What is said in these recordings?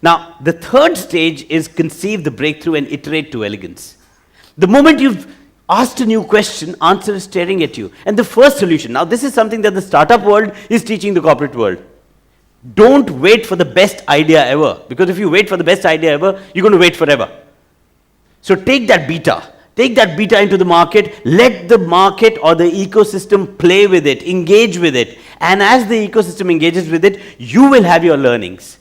Now, the third stage is conceive the breakthrough and iterate to elegance. The moment you've asked a new question, answer is staring at you. And the first solution, now this is something that the startup world is teaching the corporate world. Don't wait for the best idea ever, because if you wait for the best idea ever, you're going to wait forever. So take that beta into the market, let the market or the ecosystem play with it, engage with it. And as the ecosystem engages with it, you will have your learnings.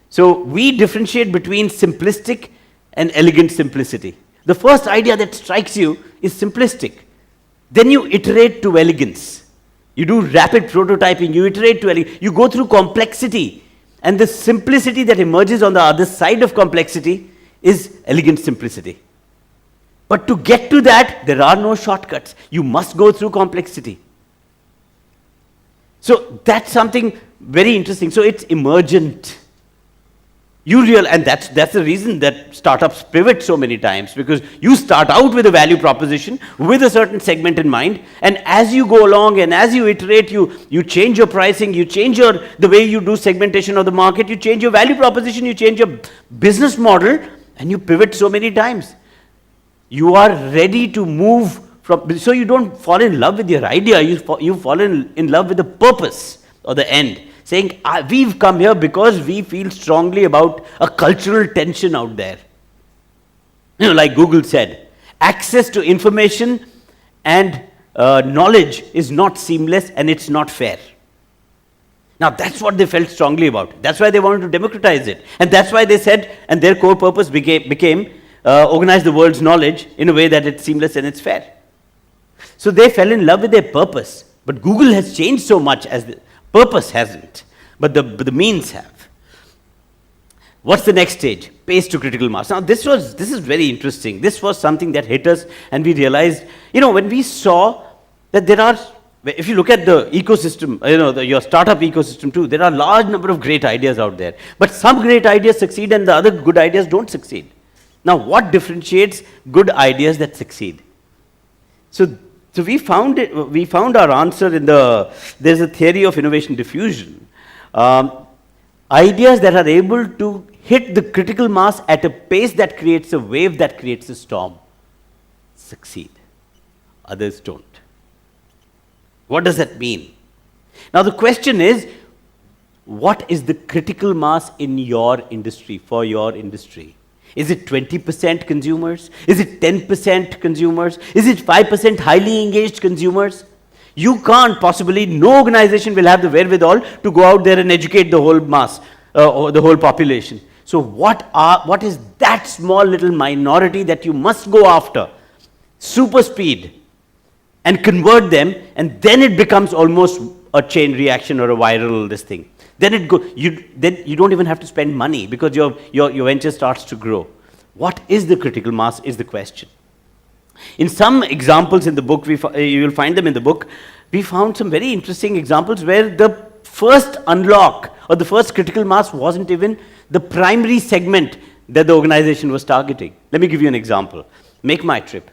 So we differentiate between simplistic and elegant simplicity. The first idea that strikes you is simplistic. Then you iterate to elegance. You do rapid prototyping, you iterate to elegance. You go through complexity. And the simplicity that emerges on the other side of complexity is elegant simplicity. But to get to that, there are no shortcuts. You must go through complexity. So that's something very interesting. So it's emergent. And that's the reason that startups pivot so many times, because you start out with a value proposition with a certain segment in mind, and as you go along and as you iterate, you change your pricing, you change the way you do segmentation of the market, you change your value proposition, you change your business model, and you pivot so many times. You are ready to move so you don't fall in love with your idea, you fall in love with the purpose or the end. Saying, we've come here because we feel strongly about a cultural tension out there. Like Google said, access to information and knowledge is not seamless and it's not fair. Now that's what they felt strongly about. That's why they wanted to democratize it. And that's why they said, and their core purpose became organize the world's knowledge in a way that it's seamless and it's fair. So they fell in love with their purpose. But Google has changed so much as the purpose hasn't, but the means have. What's the next stage? Pace to critical mass. Now this is very interesting. This was something that hit us, and we realized, when we saw that there are, if you look at the ecosystem, your startup ecosystem too, there are a large number of great ideas out there. But some great ideas succeed and the other good ideas don't succeed. Now what differentiates good ideas that succeed? So we found our answer in there's a theory of innovation diffusion. Ideas that are able to hit the critical mass at a pace that creates a wave that creates a storm succeed. Others don't. What does that mean? Now the question is, what is the critical mass in your industry, for your industry? Is it 20% consumers? Is it 10% consumers? Is it 5% highly engaged consumers? You can't possibly, no organization will have the wherewithal to go out there and educate the whole mass, or the whole population. So what is that small little minority that you must go after? Super speed and convert them, and then it becomes almost a chain reaction or a viral this thing. Then you don't even have to spend money because your venture starts to grow. What is the critical mass is the question. In some examples in the book, you will find them in the book, we found some very interesting examples where the first unlock or the first critical mass wasn't even the primary segment that the organization was targeting. Let me give you an example. Make My Trip.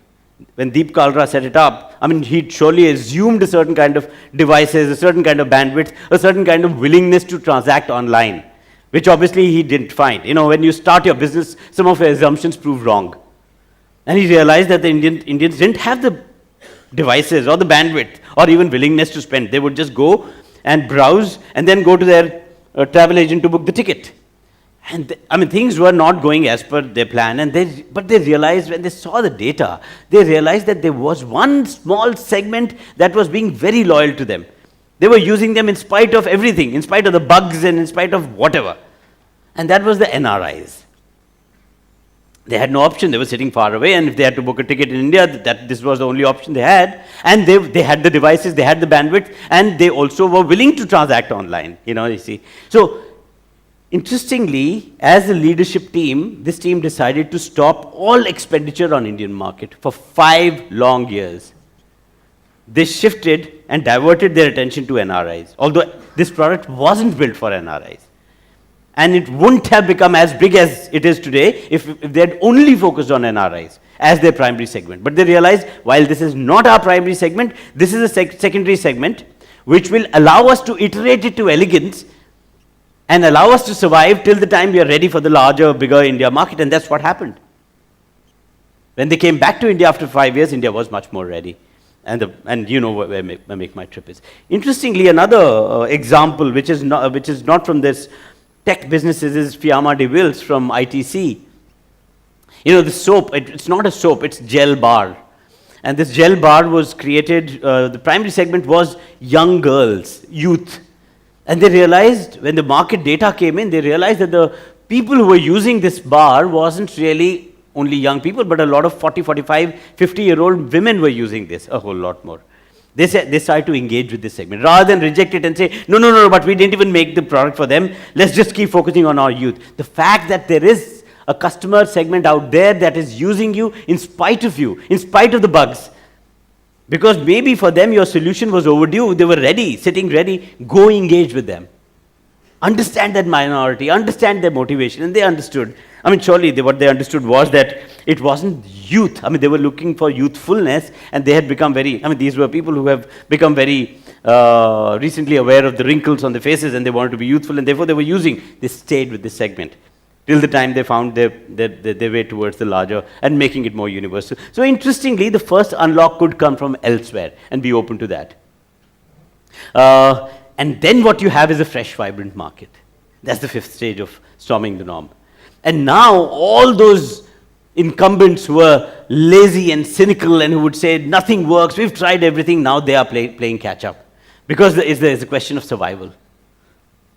When Deep Kalra set it up, he surely assumed a certain kind of devices, a certain kind of bandwidth, a certain kind of willingness to transact online, which obviously he didn't find. When you start your business, some of your assumptions prove wrong. And he realized that the Indians didn't have the devices or the bandwidth or even willingness to spend. They would just go and browse and then go to their travel agent to book the ticket. And things were not going as per their plan, but they realized when they saw the data, they realized that there was one small segment that was being very loyal to them. They were using them in spite of everything, in spite of the bugs and in spite of whatever. And that was the NRIs. They had no option. They were sitting far away, and if they had to book a ticket in India, this was the only option they had. And they had the devices, they had the bandwidth, and they also were willing to transact online, you see. So, interestingly, as a leadership team, this team decided to stop all expenditure on Indian market for 5 long years. They shifted and diverted their attention to NRIs, although this product wasn't built for NRIs. And it wouldn't have become as big as it is today if they had only focused on NRIs as their primary segment. But they realized, while this is not our primary segment, this is a secondary segment, which will allow us to iterate it to elegance and allow us to survive till the time we are ready for the larger, bigger India market. And that's what happened. When they came back to India after 5 years, India was much more ready. And you know where make my trip is. Interestingly, another example, which is not from this tech businesses, is Fiamma de Wills from ITC. You know, the soap, it's not a soap, it's gel bar. And this gel bar was created, the primary segment was young girls, youth. And they realized, when the market data came in, they realized that the people who were using this bar wasn't really only young people, but a lot of 40, 45, 50-year-old women were using this, a whole lot more. They started to engage with this segment. Rather than reject it and say, no, but we didn't even make the product for them, let's just keep focusing on our youth. The fact that there is a customer segment out there that is using you, in spite of the bugs. Because maybe for them your solution was overdue, they were ready, sitting ready, go engage with them. Understand that minority, understand their motivation, and they understood. I mean, surely what they understood was that it wasn't youth. I mean, they were looking for youthfulness, and they had become these were people who have become very recently aware of the wrinkles on their faces, and they wanted to be youthful, and therefore they stayed with this segment till the time they found their way towards the larger and making it more universal. So interestingly, the first unlock could come from elsewhere, and be open to that. And then what you have is a fresh, vibrant market. That's the fifth stage of storming the norm. And now all those incumbents who were lazy and cynical and who would say nothing works, we've tried everything, now they are playing catch up. Because it's a question of survival.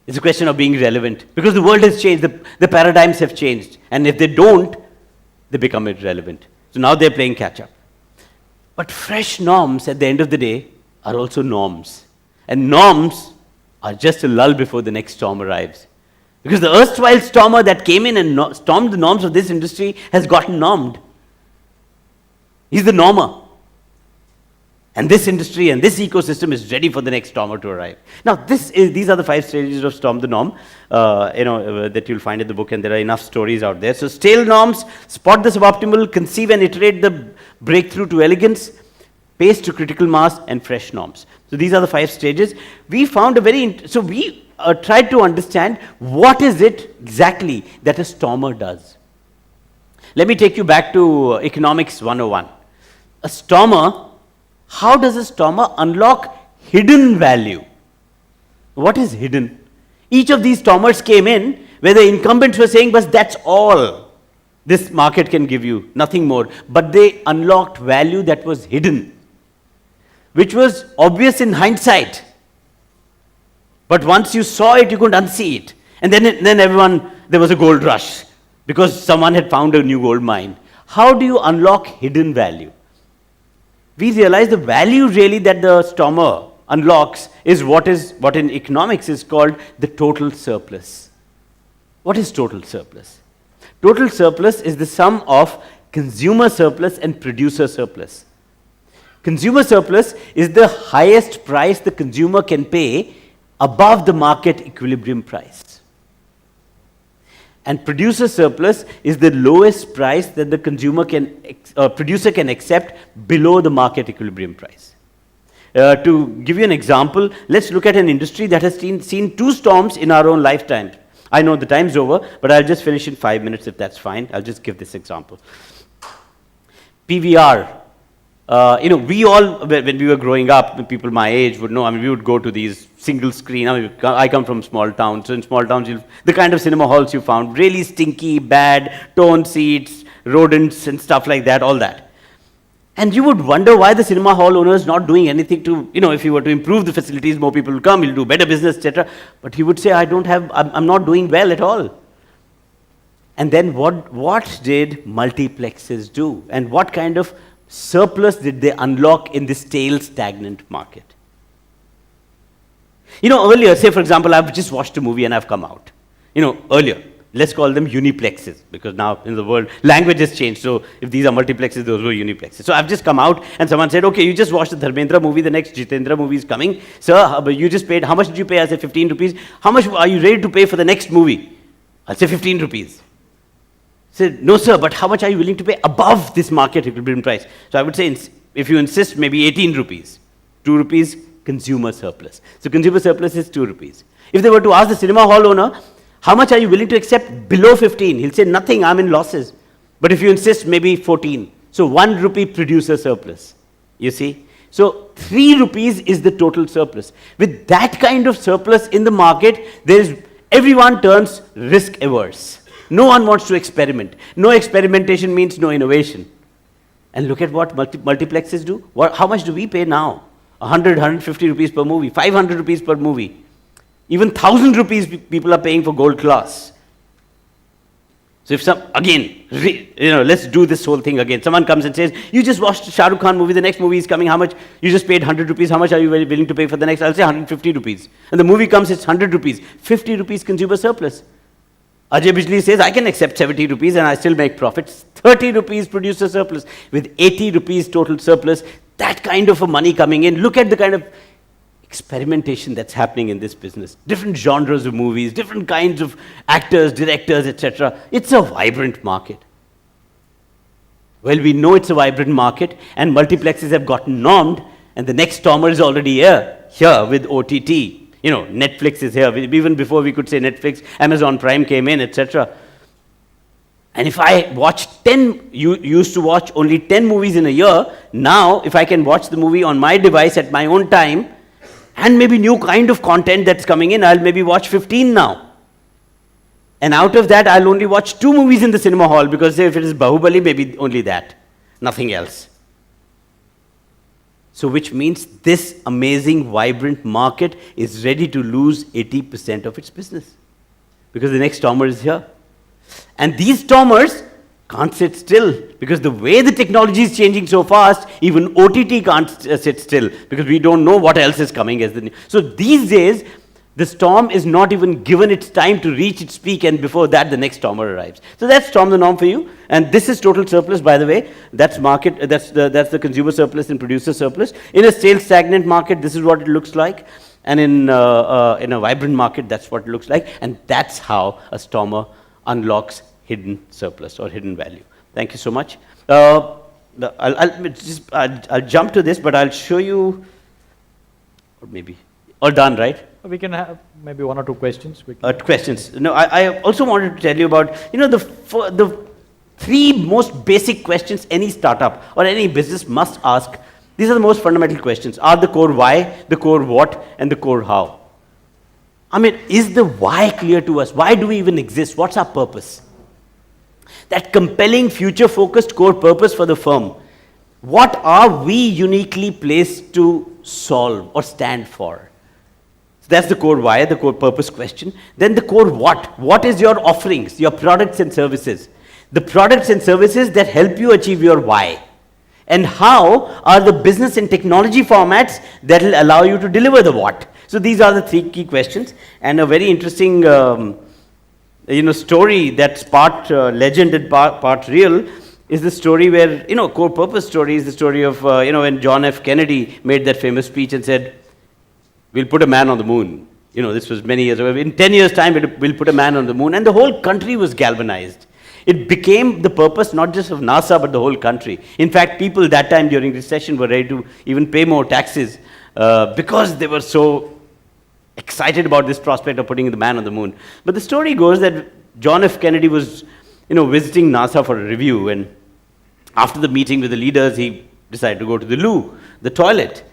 It's a question of being relevant. Because the world has changed, the paradigms have changed. And if they don't, they become irrelevant. So now they're playing catch up. But fresh norms at the end of the day are also norms. And norms are just a lull before the next storm arrives. Because the erstwhile stormer that came in and stormed the norms of this industry has gotten normed. He's the normer. And this industry and this ecosystem is ready for the next stormer to arrive. Now, these are the 5 stages of storm the norm, that you'll find in the book, and there are enough stories out there. So, stale norms, spot the suboptimal, conceive and iterate the breakthrough to elegance, pace to critical mass, and fresh norms. So, these are the 5 stages. We found we tried to understand what is it exactly that a stormer does. Let me take you back to Economics 101. A stormer, how does a stormer unlock hidden value? What is hidden? Each of these stormers came in where the incumbents were saying, but that's all this market can give you, nothing more. But they unlocked value that was hidden, which was obvious in hindsight. But once you saw it, you couldn't unsee it. And then there was a gold rush because someone had found a new gold mine. How do you unlock hidden value? We realize the value really that the stormer unlocks is what in economics is called the total surplus. What is total surplus? Total surplus is the sum of consumer surplus and producer surplus. Consumer surplus is the highest price the consumer can pay above the market equilibrium price. And producer surplus is the lowest price that the producer can accept below the market equilibrium price. To give you an example, let's look at an industry that has seen 2 storms in our own lifetime. I know the time's over, but I'll just finish in 5 minutes if that's fine. I'll just give this example. PVR. We all, when we were growing up, people my age would know, we would go to these single screen. I come from small towns, so in small towns, the kind of cinema halls you found, really stinky, bad, torn seats, rodents and stuff like that, all that. And you would wonder why the cinema hall owner is not doing anything to, if you were to improve the facilities, more people will come, you'll do better business, etc. But he would say, I'm not doing well at all. And then what did multiplexes do? And what kind of surplus did they unlock in this stale, stagnant market? Earlier, say for example, I've just watched a movie and I've come out. Earlier, let's call them uniplexes, because now in the world, language has changed. So if these are multiplexes, those were uniplexes. So I've just come out and someone said, okay, you just watched the Dharmendra movie, the next Jitendra movie is coming. Sir, you just paid, how much did you pay? I said 15 rupees. How much are you ready to pay for the next movie? I'll say 15 rupees. Said, no sir, but how much are you willing to pay above this market equilibrium price? So I would say, if you insist, maybe 18 rupees. 2 rupees consumer surplus. So consumer surplus is 2 rupees. If they were to ask the cinema hall owner, how much are you willing to accept below 15? He'll say, nothing, I'm in losses. But if you insist, maybe 14. So 1 rupee producer surplus, you see. So 3 rupees is the total surplus. With that kind of surplus in the market, everyone turns risk averse. No one wants to experiment. No experimentation means no innovation. And look at what multiplexes do. How much do we pay now? 100, 150 rupees per movie, 500 rupees per movie. Even 1,000 rupees people are paying for gold class. So if let's do this whole thing again. Someone comes and says, you just watched a Shah Rukh Khan movie, the next movie is coming, how much? You just paid 100 rupees, how much are you willing to pay for the next? I'll say 150 rupees. And the movie comes, it's 100 rupees, 50 rupees consumer surplus. Ajay Bijli says, I can accept 70 rupees and I still make profits. 30 rupees producer surplus with 80 rupees total surplus. That kind of a money coming in. Look at the kind of experimentation that's happening in this business. Different genres of movies, different kinds of actors, directors, etc. It's a vibrant market. Well, we know it's a vibrant market and multiplexes have gotten normed and the next stormer is already here with OTT. Netflix is here. Even before we could say Netflix, Amazon Prime came in, etc. And if I watch you used to watch only 10 movies in a year, now if I can watch the movie on my device at my own time, and maybe new kind of content that's coming in, I'll maybe watch 15 now. And out of that, I'll only watch 2 movies in the cinema hall, because if it is Bahubali, maybe only that, nothing else. So which means this amazing, vibrant market is ready to lose 80% of its business, because the next stormer is here. And these stormers can't sit still, because the way the technology is changing so fast, even OTT can't sit still, because we don't know what else is coming as the new. So these days, the storm is not even given its time to reach its peak, and before that, the next stormer arrives. So that's storm the norm for you. And this is total surplus, by the way. That's market. That's the consumer surplus and producer surplus. In a sales stagnant market, this is what it looks like. And in a vibrant market, that's what it looks like. And that's how a stormer unlocks hidden surplus or hidden value. Thank you so much. I'll jump to this, but I'll show you, or maybe, all done, right? We can have maybe 1 or 2 questions. Questions. No, I also wanted to tell you about, the 3 most basic questions any startup or any business must ask. These are the most fundamental questions. Are the core why, the core what, and the core how? I mean, is the why clear to us? Why do we even exist? What's our purpose? That compelling, future-focused core purpose for the firm. What are we uniquely placed to solve or stand for? So that's the core why, the core purpose question. Then the core what. What is your offerings, your products and services? The products and services that help you achieve your why. And how are the business and technology formats that will allow you to deliver the what? So these are the 3 key questions. And a very interesting story that's part legend and part real is the story where, core purpose story is the story of, when John F. Kennedy made that famous speech and said, we'll put a man on the moon. This was many years ago. In 10 years' time, we'll put a man on the moon. And the whole country was galvanized. It became the purpose not just of NASA, but the whole country. In fact, people that time during recession were ready to even pay more taxes because they were so excited about this prospect of putting the man on the moon. But the story goes that John F. Kennedy was, visiting NASA for a review, and after the meeting with the leaders, he decided to go to the loo, the toilet,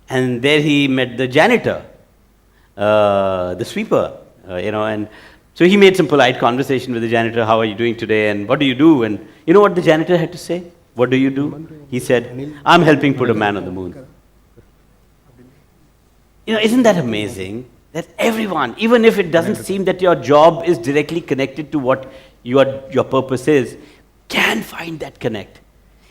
and there he met the janitor, the sweeper, and so he made some polite conversation with the janitor. How are you doing today? And what do you do? And you know what the janitor had to say? What do you do? He said, I'm helping put a man on the moon. Isn't that amazing? That everyone, even if it doesn't seem that your job is directly connected to what your purpose is, can find that connect.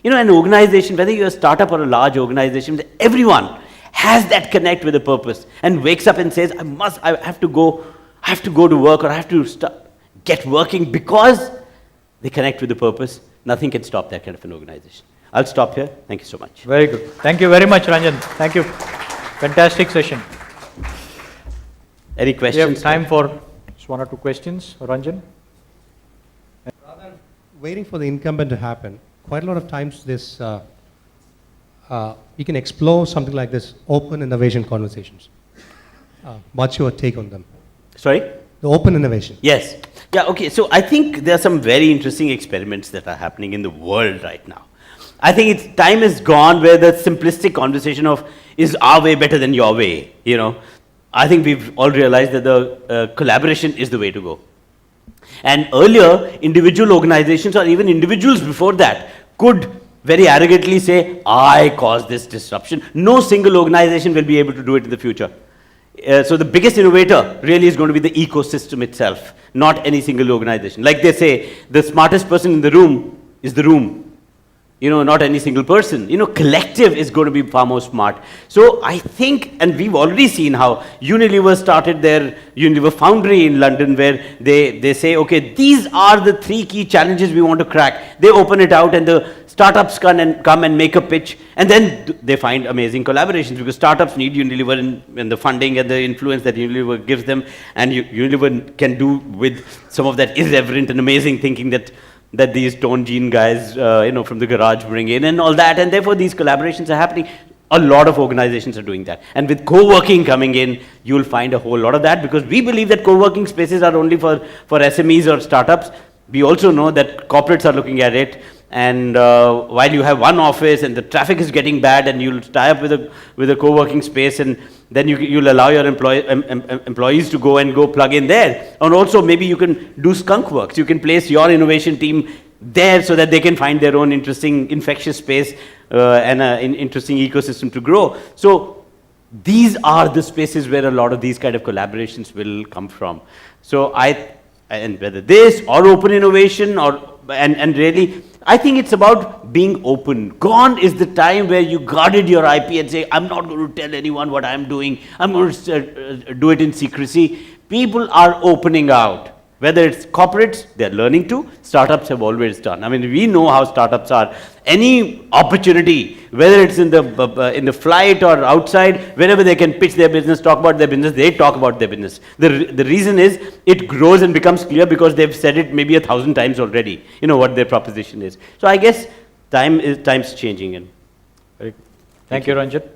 An organization, whether you're a startup or a large organization, everyone has that connect with a purpose and wakes up and says, I have to go to work, or I have to get working because they connect with the purpose. Nothing can stop that kind of an organization. I'll stop here. Thank you so much. Very good. Thank you very much, Ranjan. Thank you. Fantastic session. Any questions? We have time for 1 or 2 questions. Ranjan? Rather than waiting for the incumbent to happen, quite a lot of times this, you can explore something like this, open innovation conversations. What's your take on them? Sorry? The open innovation. Yes. Yeah, okay. So I think there are some very interesting experiments that are happening in the world right now. I think time is gone where the simplistic conversation of is our way better than your way, you know. I think we've all realized that the collaboration is the way to go. And earlier, individual organizations or even individuals before that could very arrogantly say, I caused this disruption. No single organization will be able to do it in the future. So the biggest innovator really is going to be the ecosystem itself, not any single organization. Like they say, the smartest person in the room is the room. You know, not any single person. You know, collective is going to be far more smart. So I think, and we've already seen how Unilever started their Unilever Foundry in London, where they say, okay, these are the 3 key challenges we want to crack. They open it out and the startups come and make a pitch, and then they find amazing collaborations, because startups need Unilever and the funding and the influence that Unilever gives them, and Unilever can do with some of that irreverent and amazing thinking that these Tone Gene guys, you know, from the garage bring in and all that, and therefore these collaborations are happening. A lot of organizations are doing that. And with co-working coming in, you'll find a whole lot of that, because we believe that co-working spaces are only for SMEs or startups. We also know that corporates are looking at it, and while you have one office and the traffic is getting bad, and you'll tie up with a co-working space, and then you'll allow your employees to go plug in there. And also maybe you can do skunk works. You can place your innovation team there so that they can find their own interesting infectious space and an interesting ecosystem to grow. So these are the spaces where a lot of these kind of collaborations will come from. So and whether this or open innovation and really, I think it's about being open. Gone is the time where you guarded your IP and say, I'm not going to tell anyone what I'm doing. I'm going to do it in secrecy. People are opening out. Whether it's corporates, they're learning to. Startups have always done. I mean, we know how startups are. Any opportunity, whether it's in the flight or outside, wherever they can pitch their business, talk about their business, they talk about their business. The reason is it grows and becomes clear because they've said it maybe 1,000 times already, you know, what their proposition is. So I guess time's changing. Thank you, Ranjan.